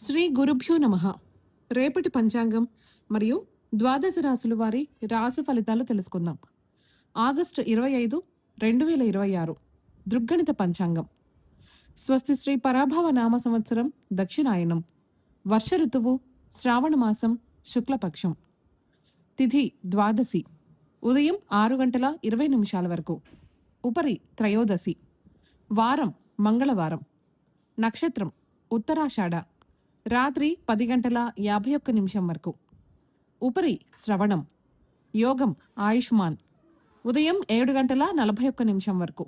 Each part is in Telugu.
శ్రీ గురుభ్యో నమః. రేపటి పంచాంగం మరియు ద్వాదశ రాశుల వారి రాశి ఫలితాలు తెలుసుకుందాం. ఆగస్టు 25, 2026 దృగ్గణిత పంచాంగం. స్వస్తి శ్రీ పరాభవ నామ సంవత్సరం దక్షిణాయనం. వర్ష ఋతువు శ్రావణ మాసం శుక్లపక్షం. తిథి ద్వాదశి ఉదయం 6 గంటల 20 నిమిషాల వరకు. ఉపరి త్రయోదశి. వారం మంగళవారం. నక్షత్రం ఉత్తరాషాఢ. రాత్రి 10 గంటల 51 నిమిషం వరకు. ఉపరి శ్రవణం. యోగం ఆయుష్మాన్. ఉదయం 7 గంటల 41 నిమిషం వరకు.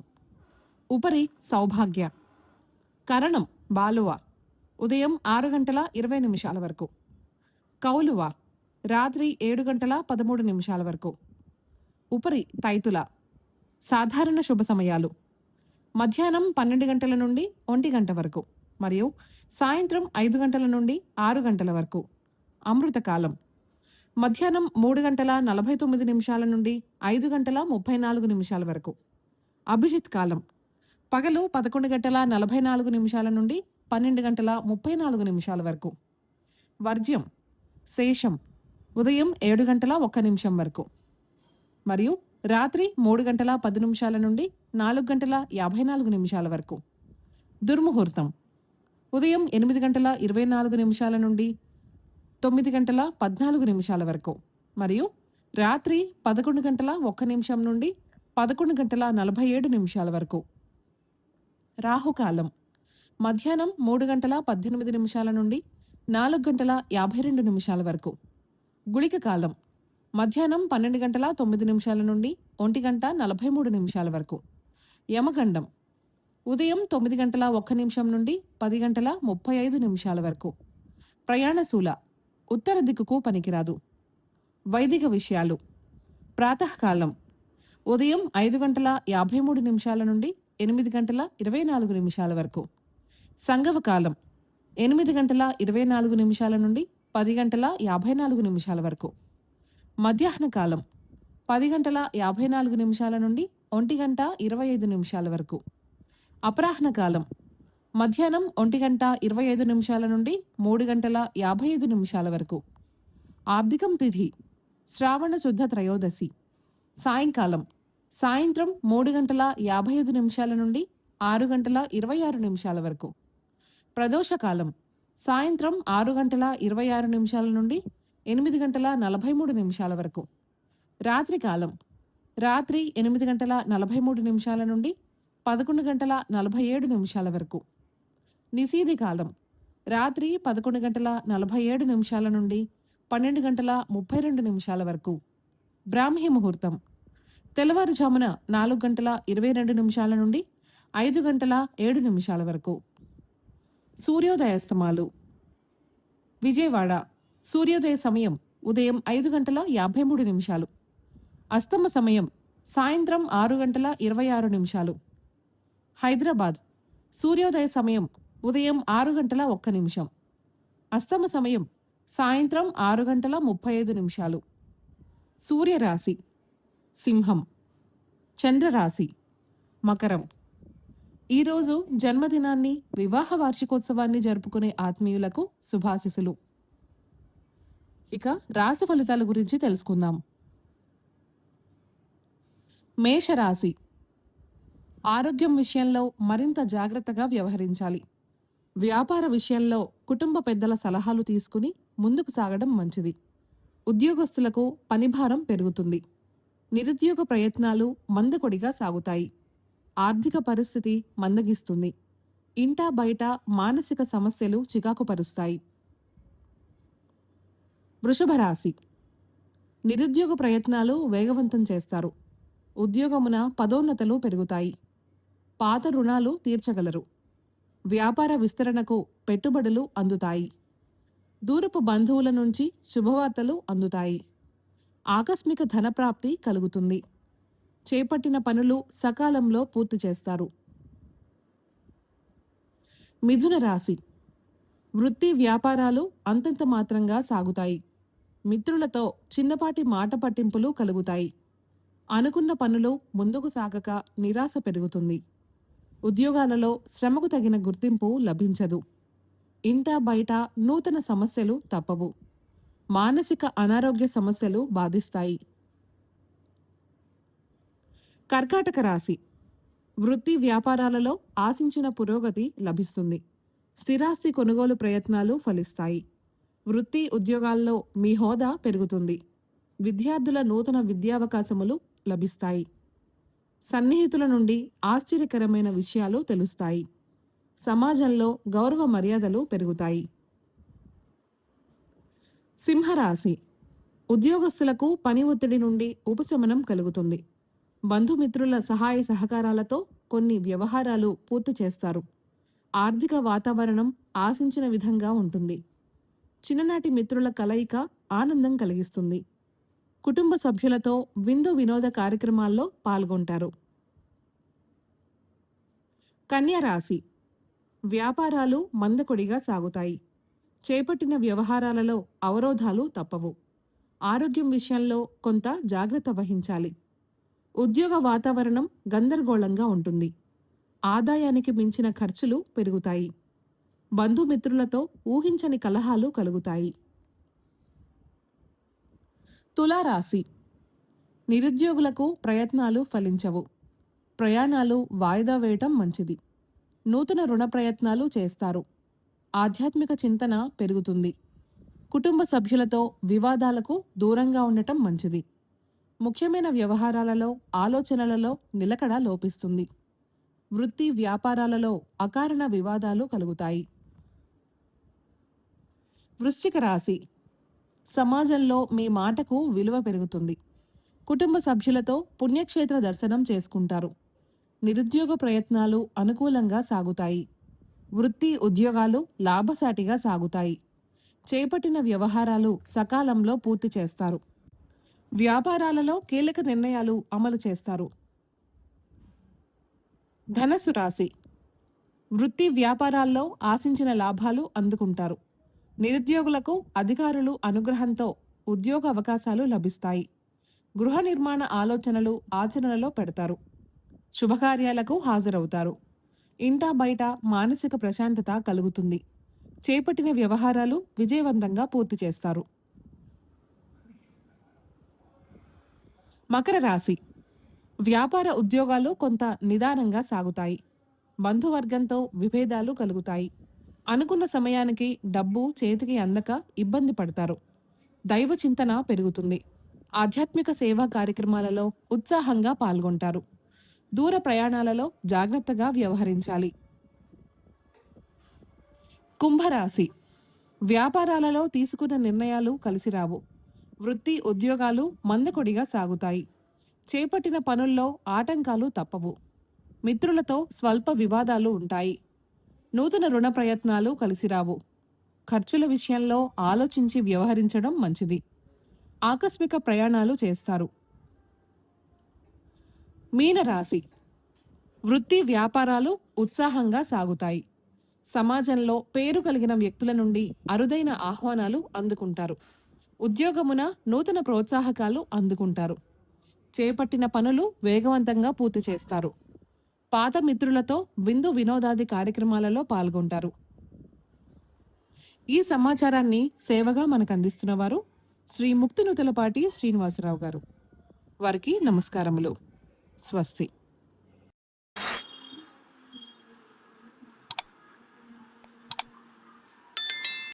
ఉపరి సౌభాగ్య. కరణం బాలువ. ఉదయం 6 గంటల 20 నిమిషాల వరకు. కౌలువ. రాత్రి 7 గంటల 13 నిమిషాల వరకు. ఉపరి తైతుల. సాధారణ శుభ సమయాలు మధ్యాహ్నం 12 గంటల నుండి 1 గంట వరకు మరియు సాయంత్రం 5 గంటల నుండి 6 గంటల వరకు. అమృతకాలం మధ్యాహ్నం 3 గంటల 49 నిమిషాల నుండి 5 గంటల 34 నిమిషాల వరకు. అభిజిత్ కాలం పగలు 11 గంటల 44 నిమిషాల నుండి 12 గంటల 34 నిమిషాల వరకు. వర్జ్యం శేషం ఉదయం 7 గంటల 1 నిమిషం వరకు మరియు రాత్రి 3 గంటల 10 నిమిషాల నుండి 4 గంటల 54 నిమిషాల వరకు. దుర్ముహూర్తం ఉదయం 8 గంటల 24 నిమిషాల నుండి 9 గంటల 14 నిమిషాల వరకు మరియు రాత్రి 11 గంటల 1 నిమిషం నుండి 11 గంటల 47 నిమిషాల వరకు. రాహుకాలం మధ్యాహ్నం 3 గంటల 18 నిమిషాల నుండి 4 గంటల 52 నిమిషాల వరకు. గుళిక కాలం మధ్యాహ్నం 12 గంటల 9 నిమిషాల నుండి 1 గంట 43 నిమిషాల వరకు. యమగండం ఉదయం 9 గంటల 1 నిమిషం నుండి 10 గంటల 35 నిమిషాల వరకు. ప్రయాణశూల ఉత్తర దిక్కుకు పనికిరాదు. వైదిక విషయాలు ప్రాతకాలం ఉదయం 5 గంటల 53 నిమిషాల నుండి 8 గంటల 24 నిమిషాల వరకు. సంగవకాలం 8 గంటల 24 నిమిషాల నుండి 10 గంటల 54 నిమిషాల వరకు. మధ్యాహ్న కాలం 10 గంటల 54 నిమిషాల నుండి 1 గంట 25 నిమిషాల వరకు. అపరాహ్న కాలం మధ్యాహ్నం 1 గంట 25 నిమిషాల నుండి 3 గంటల 55 నిమిషాల వరకు. ఆబ్దికం తిథి శ్రావణ శుద్ధ త్రయోదశి. సాయంకాలం సాయంత్రం 3 గంటల 55 నిమిషాల నుండి 6 గంటల 26 నిమిషాల వరకు. ప్రదోషకాలం సాయంత్రం 6 గంటల 26 నిమిషాల నుండి 8 గంటల 43 నిమిషాల వరకు. రాత్రికాలం రాత్రి 8 గంటల 43 నిమిషాల నుండి 11 గంటల 47 నిమిషాల వరకు. నిశీధి కాలం రాత్రి 11 గంటల 47 నిమిషాల నుండి 12 గంటల 32 నిమిషాల వరకు. బ్రాహ్మీ ముహూర్తం తెల్లవారుజామున 4 గంటల 22 నిమిషాల నుండి 5 గంటల 7 నిమిషాల వరకు. సూర్యోదయాస్తమాలు విజయవాడ సూర్యోదయ సమయం ఉదయం 5 గంటల 53 నిమిషాలు. అస్తమ సమయం సాయంత్రం 6 గంటల 26 నిమిషాలు. హైదరాబాద్ సూర్యోదయ సమయం ఉదయం 6 గంటల 1 నిమిషం. అస్తమ సమయం సాయంత్రం 6 గంటల 35 నిమిషాలు. సూర్యరాశి సింహం. చంద్రరాశి మకరం. ఈరోజు జన్మదినాన్ని వివాహ వార్షికోత్సవాన్ని జరుపుకునే ఆత్మీయులకు శుభాశిస్సులు. ఇక రాశి ఫలితాల గురించి తెలుసుకుందాం. మేషరాశి ఆరోగ్యం విషయంలో మరింత జాగ్రత్తగా వ్యవహరించాలి. వ్యాపార విషయంలో కుటుంబ పెద్దల సలహాలు తీసుకుని ముందుకు సాగడం మంచిది. ఉద్యోగస్తులకు పనిభారం పెరుగుతుంది. నిరుద్యోగ ప్రయత్నాలు మందకొడిగా సాగుతాయి. ఆర్థిక పరిస్థితి మందగిస్తుంది. ఇంటా బయట మానసిక సమస్యలు చికాకుపరుస్తాయి. వృషభ రాశి నిరుద్యోగ ప్రయత్నాలు వేగవంతం చేస్తారు. ఉద్యోగమున పదోన్నతులు పెరుగుతాయి. పాత రుణాలు తీర్చగలరు. వ్యాపార విస్తరణకు పెట్టుబడులు అందుతాయి. దూరపు బంధువుల నుంచి శుభవార్తలు అందుతాయి. ఆకస్మిక ధనప్రాప్తి కలుగుతుంది. చేపట్టిన పనులు సకాలంలో పూర్తి చేస్తారు. మిథున రాశి వృత్తి వ్యాపారాలు అంతంత మాత్రంగా సాగుతాయి. మిత్రులతో చిన్నపాటి మాట పట్టింపులు కలుగుతాయి. అనుకున్న పనులు ముందుకు సాగక నిరాశ పెరుగుతుంది. ఉద్యోగాలలో శ్రమకు తగిన గుర్తింపు లభించదు. ఇంట బయట నూతన సమస్యలు తప్పవు. మానసిక అనారోగ్య సమస్యలు బాధిస్తాయి. కర్కాటక రాశి వృత్తి వ్యాపారాలలో ఆశించిన పురోగతి లభిస్తుంది. స్థిరాస్తి కొనుగోలు ప్రయత్నాలు ఫలిస్తాయి. వృత్తి ఉద్యోగాల్లో మీ హోదా పెరుగుతుంది. విద్యార్థుల నూతన విద్యావకాశములు లభిస్తాయి. సన్నిహితుల నుండి ఆశ్చర్యకరమైన విషయాలు తెలుస్తాయి. సమాజంలో గౌరవ మర్యాదలు పెరుగుతాయి. సింహరాశి ఉద్యోగస్తులకు పని ఒత్తిడి నుండి ఉపశమనం కలుగుతుంది. బంధుమిత్రుల సహాయ సహకారాలతో కొన్ని వ్యవహారాలు పూర్తి చేస్తారు. ఆర్థిక వాతావరణం ఆశించిన విధంగా ఉంటుంది. చిన్ననాటి మిత్రుల కలయిక ఆనందం కలిగిస్తుంది. కుటుంబ సభ్యులతో విందు వినోద కార్యక్రమాల్లో పాల్గొంటారు. కన్యా రాశి వ్యాపారాలు మందకొడిగా సాగుతాయి. చేపట్టిన వ్యవహారాలలో అవరోధాలు తప్పవు. ఆరోగ్యం విషయంలో కొంత జాగ్రత్త వహించాలి. ఉద్యోగ వాతావరణం గందరగోళంగా ఉంటుంది. ఆదాయానికి మించిన ఖర్చులు పెరుగుతాయి. బంధుమిత్రులతో ఊహించని కలహాలు కలుగుతాయి. తులారాశి నిరుద్యోగులకు ప్రయత్నాలు ఫలించవు. ప్రయాణాలు వాయిదా వేయటం మంచిది. నూతన రుణ ప్రయత్నాలు చేస్తారు. ఆధ్యాత్మిక చింతన పెరుగుతుంది. కుటుంబ సభ్యులతో వివాదాలకు దూరంగా ఉండటం మంచిది. ముఖ్యమైన వ్యవహారాలలో ఆలోచనలలో నిలకడ లోపిస్తుంది. వృత్తి వ్యాపారాలలో అకారణ వివాదాలు కలుగుతాయి. వృశ్చిక రాశి సమాజంలో మీ మాటకు విలువ పెరుగుతుంది. కుటుంబ సభ్యులతో పుణ్యక్షేత్ర దర్శనం చేసుకుంటారు. నిరుద్యోగ ప్రయత్నాలు అనుకూలంగా సాగుతాయి. వృత్తి ఉద్యోగాలు లాభసాటిగా సాగుతాయి. చేపట్టిన వ్యవహారాలు సకాలంలో పూర్తి చేస్తారు. వ్యాపారాలలో కీలక నిర్ణయాలు అమలు చేస్తారు. ధనస్సు రాశి వృత్తి వ్యాపారాల్లో ఆశించిన లాభాలు అందుకుంటారు. నిరుద్యోగులకు అధికారులు అనుగ్రహంతో ఉద్యోగ అవకాశాలు లభిస్తాయి. గృహ నిర్మాణ ఆలోచనలు ఆచరణలో పెడతారు. శుభకార్యాలకు హాజరవుతారు. ఇంటా బయట మానసిక ప్రశాంతత కలుగుతుంది. చేపట్టిన వ్యవహారాలు విజయవంతంగా పూర్తి చేస్తారు. మకర రాశి వ్యాపార ఉద్యోగాలు కొంత నిదానంగా సాగుతాయి. బంధువర్గంతో విభేదాలు కలుగుతాయి. అనుకున్న సమయానికి డబ్బు చేతికి అందక ఇబ్బంది పడతారు. దైవ చింతన పెరుగుతుంది. ఆధ్యాత్మిక సేవా కార్యక్రమాలలో ఉత్సాహంగా పాల్గొంటారు. దూర ప్రయాణాలలో జాగ్రత్తగా వ్యవహరించాలి. కుంభరాశి వ్యాపారాలలో తీసుకున్న నిర్ణయాలు కలిసిరావు. వృత్తి ఉద్యోగాలు మందకొడిగా సాగుతాయి. చేపట్టిన పనుల్లో ఆటంకాలు తప్పవు. మిత్రులతో స్వల్ప వివాదాలు ఉంటాయి. నూతన రుణ ప్రయత్నాలు కలిసిరావు. ఖర్చుల విషయంలో ఆలోచించి వ్యవహరించడం మంచిది. ఆకస్మిక ప్రయాణాలు చేస్తారు. మీనరాశి వృత్తి వ్యాపారాలు ఉత్సాహంగా సాగుతాయి. సమాజంలో పేరు కలిగిన వ్యక్తుల నుండి అరుదైన ఆహ్వానాలు అందుకుంటారు. ఉద్యోగమున నూతన ప్రోత్సాహకాలు అందుకుంటారు. చేపట్టిన పనులు వేగవంతంగా పూర్తి చేస్తారు. పాత మిత్రులతో విందు వినోదాది కార్యక్రమాలలో పాల్గొంటారు. ఈ సమాచారాన్ని సేవగా మనకు అందిస్తున్నవారు శ్రీ ముక్తినుతలపాటి శ్రీనివాసరావు గారు. వారికి నమస్కారములు. స్వస్తి.